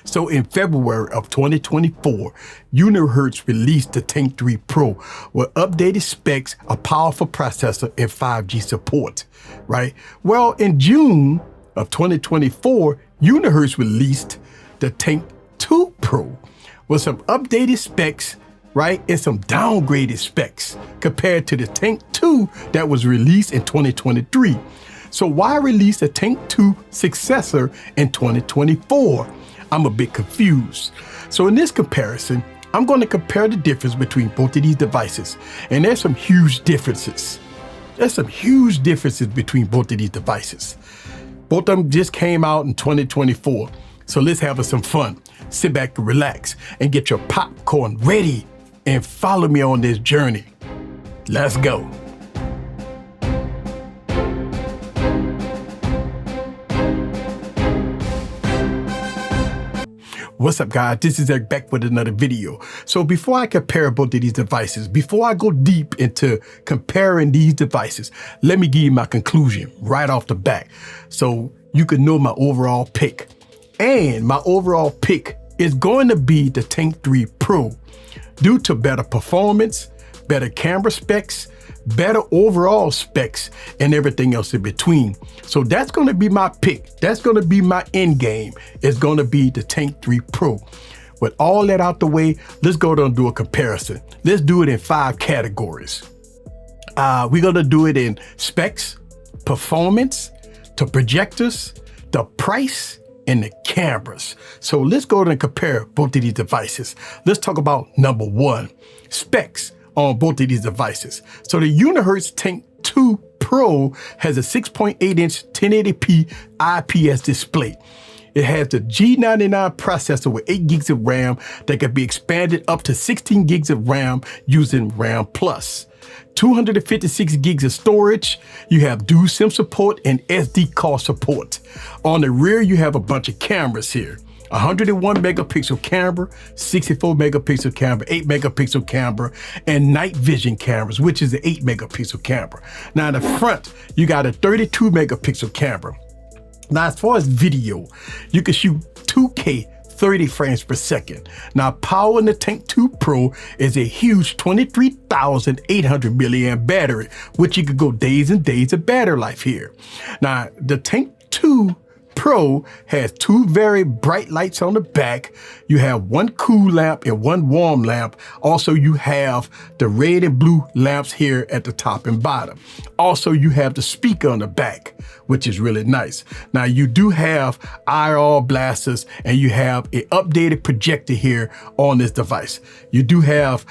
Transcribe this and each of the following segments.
So in February of 2024, Unihertz released the Tank 3 Pro with updated specs, a powerful processor, and 5G support, right? Well, in June of 2024, Unihertz released the Tank 2 Pro with some updated specs, right, and some downgraded specs compared to the Tank 2 that was released in 2023. So why release a Tank 2 successor in 2024? I'm a bit confused. So in this comparison, I'm going to compare the difference between both of these devices. And there's some huge differences. There's some huge differences between both of these devices. Both of them just came out in 2024. So let's have some fun. Sit back and relax and get your popcorn ready and follow me on this journey. Let's go. What's up, guys? This is Eric back with another video. So before I compare both of these devices, before I go deep into comparing these devices, let me give you my conclusion right off the bat so you can know my overall pick. And my overall pick is going to be the Tank 3 Pro due to better performance, better camera specs, better overall specs, and everything else in between. So that's going to be my pick. That's going to be my end game. It's going to be the Tank 3 Pro. With all that out the way, let's go down and do a comparison. Let's do it in 5 categories. We're going to do it in specs, performance, the projectors, the price, and the cameras. So let's go and compare both of these devices. Let's talk about number 1, specs on both of these devices. So the Unihertz Tank 2 Pro has a 6.8-inch 1080p IPS display. It has the G99 processor with 8 gigs of RAM that can be expanded up to 16 gigs of RAM using RAM Plus. 256 gigs of storage. You have dual SIM support and SD card support. On the rear, you have a bunch of cameras here. 101 megapixel camera, 64 megapixel camera, 8 megapixel camera, and night vision cameras, which is the 8 megapixel camera. Now in the front, you got a 32 megapixel camera. Now, as far as video, you can shoot 2K 30 frames per second. Now, power in the Tank 2 Pro is a huge 23,800 milliamp battery, which you could go days and days of battery life here. Now, the Tank 2 Pro has 2 very bright lights on the back. You have 1 cool lamp and 1 warm lamp. Also, you have the red and blue lamps here at the top and bottom. Also, you have the speaker on the back, which is really nice. Now, you do have IR blasters and you have an updated projector here on this device. You do have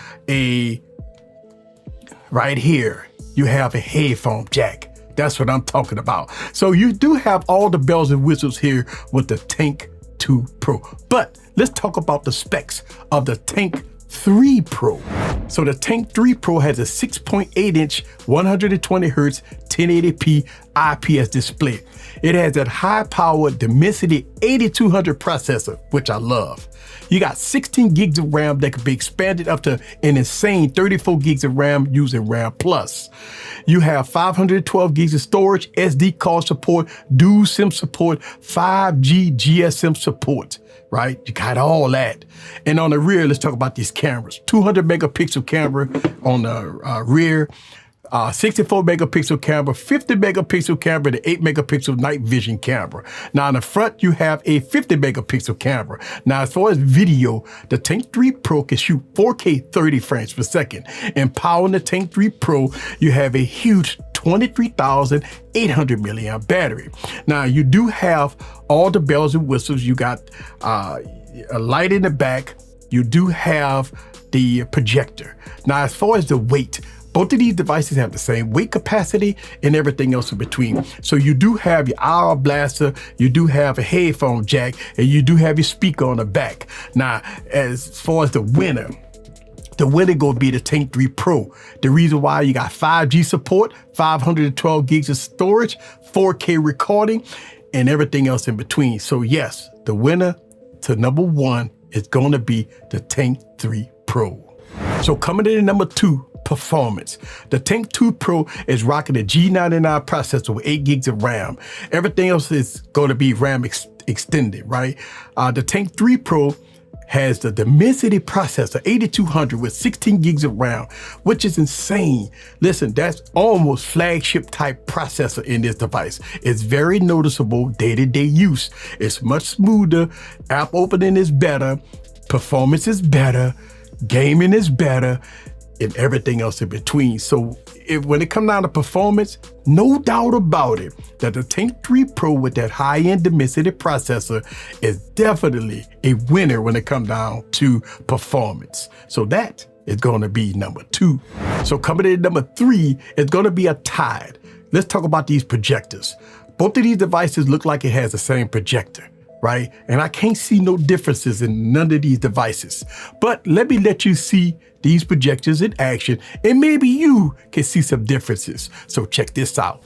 right here, you have a headphone jack. That's what I'm talking about. So you do have all the bells and whistles here with the Tank 2 Pro. But let's talk about the specs of the Tank 3 Pro. So the Tank 3 Pro has a 6.8-inch 120 Hz 1080p IPS display. It has that high-powered Dimensity 8200 processor, which I love. You got 16 gigs of RAM that can be expanded up to an insane 34 gigs of RAM using RAM Plus. You have 512 gigs of storage, SD card support, dual SIM support, 5G GSM support, right? You got all that. And on the rear, let's talk about these cameras. 200 megapixel camera on the rear. 64 megapixel camera, 50 megapixel camera, the 8 megapixel night vision camera. Now in the front, you have a 50 megapixel camera. Now, as far as video, the Tank 3 Pro can shoot 4K 30 frames per second. And power in the Tank 3 Pro, you have a huge 23,800 milliamp battery. Now, you do have all the bells and whistles. You got a light in the back. You do have the projector. Now, as far as the weight, both of these devices have the same weight capacity and everything else in between. So you do have your IR blaster, you do have a headphone jack, and you do have your speaker on the back. Now, as far as the winner gonna be the Tank 3 Pro. The reason why, you got 5G support, 512 gigs of storage, 4K recording, and everything else in between. So yes, the winner to number 1 is gonna be the Tank 3 Pro. So coming in at number 2, performance. The Tank 2 Pro is rocking a G99 processor with 8 gigs of RAM. Everything else is going to be RAM extended, right? The Tank 3 Pro has the Dimensity processor, 8200 with 16 gigs of RAM, which is insane. Listen, that's almost flagship type processor in this device. It's very noticeable day-to-day use. It's much smoother, app opening is better, performance is better, gaming is better, and everything else in between. So when it comes down to performance, no doubt about it that the Tank 3 Pro with that high-end Dimensity processor is definitely a winner when it comes down to performance. So that is going to be number 2. So coming in number 3 is going to be a tie. Let's talk about these projectors. Both of these devices look like it has the same projector, right? And I can't see no differences in none of these devices. But let me let you see these projectors in action, and maybe you can see some differences. So check this out.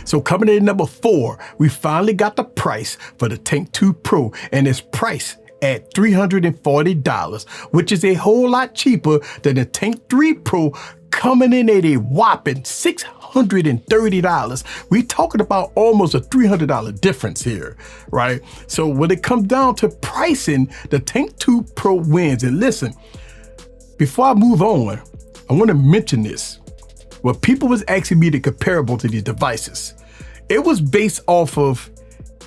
So coming in number 4, we finally got the price for the Tank 2 Pro, and it's priced at $340, which is a whole lot cheaper than the Tank 3 Pro, coming in at a whopping $630. We talking about almost a $300 difference here, right? So when it comes down to pricing, the Tank 2 Pro wins. And listen, before I move on, I want to mention this. When people was asking me to comparable to these devices, it was based off of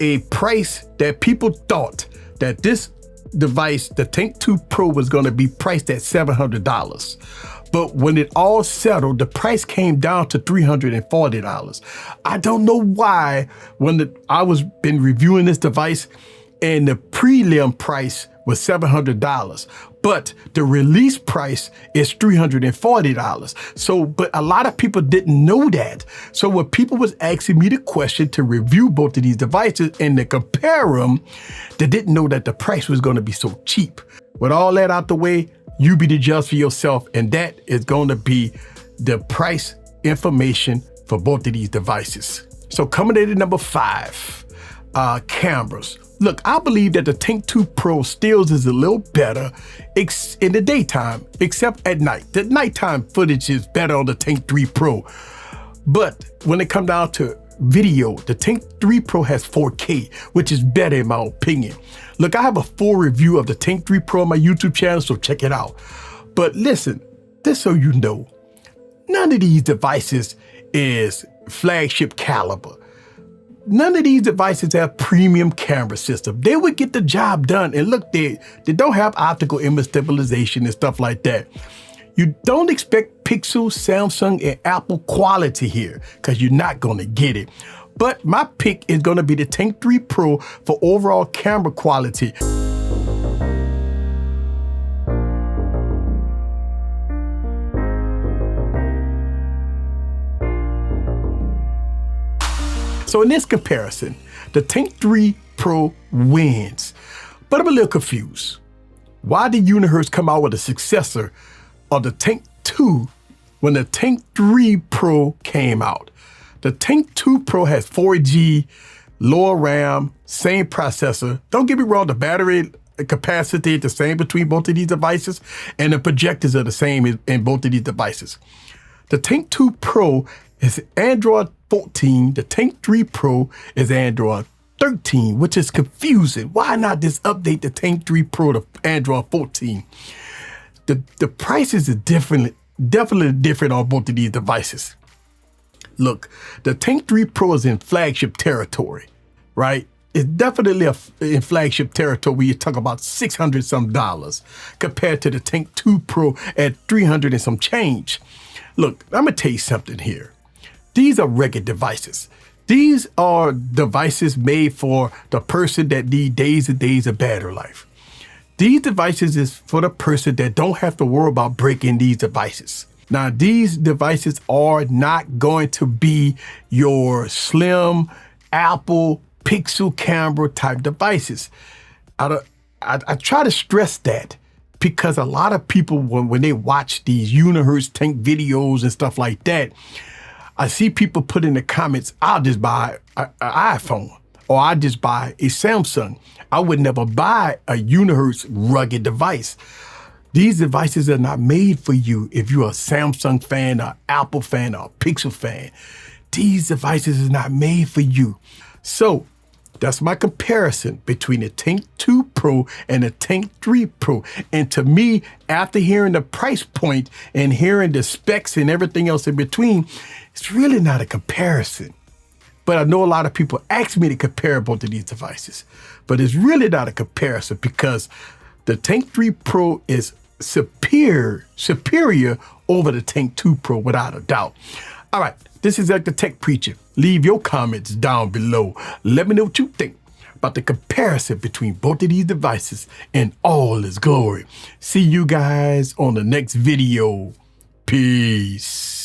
a price that people thought that this device, the Tank 2 Pro, was going to be priced at $700. But when it all settled, the price came down to $340. I don't know why when I was been reviewing this device and the prelim price was $700, but the release price is $340. So, but a lot of people didn't know that. So when people was asking me the question to review both of these devices and to compare them, they didn't know that the price was going to be so cheap. With all that out the way, you be the judge for yourself, and that is going to be the price information for both of these devices. So coming in at number 5, cameras. Look, I believe that the Tank 2 Pro stills is a little better in the daytime, except at night. The nighttime footage is better on the Tank 3 Pro. But when it comes down to video, the Tank 3 Pro has 4K, which is better in my opinion. Look, I have a full review of the Tank 3 Pro on my YouTube channel, so check it out. But listen, just so you know, none of these devices is flagship caliber. None of these devices have premium camera system. They would get the job done. And look, they don't have optical image stabilization and stuff like that. You don't expect Pixel, Samsung, and Apple quality here because you're not going to get it. But my pick is going to be the Tank 3 Pro for overall camera quality. So in this comparison, the Tank 3 Pro wins, but I'm a little confused. Why did Universe come out with a successor of the Tank 2 when the Tank 3 Pro came out? The Tank 2 Pro has 4G, lower RAM, same processor. Don't get me wrong, the battery capacity is the same between both of these devices, and the projectors are the same in both of these devices. The Tank 2 Pro is Android 14, the Tank 3 Pro is Android 13, which is confusing. Why not just update the Tank 3 Pro to Android 14? The prices are definitely different on both of these devices. Look, the Tank 3 Pro is in flagship territory, right? It's definitely in flagship territory where you talk about $600 some compared to the Tank 2 Pro at $300 and some change. Look, I'm gonna tell you something here. These are rugged devices. These are devices made for the person that need days and days of battery life. These devices is for the person that don't have to worry about breaking these devices. Now, these devices are not going to be your slim Apple Pixel camera type devices. I try to stress that because a lot of people, when they watch these unihertz tank videos and stuff like that, I see people put in the comments, I'll just buy an iPhone or I'll just buy a Samsung. I would never buy a unihertz rugged device. These devices are not made for you if you're a Samsung fan, or Apple fan, or a Pixel fan. These devices are not made for you. So that's my comparison between the Tank 2 Pro and the Tank 3 Pro. And to me, after hearing the price point and hearing the specs and everything else in between, it's really not a comparison. But I know a lot of people ask me to compare both of these devices, but it's really not a comparison because the Tank 3 Pro is superior over the Tank 2 Pro without a doubt. All right, this is the Tech Preacher. Leave your comments down below. Let me know what you think about the comparison between both of these devices in all its glory. See you guys on the next video. Peace.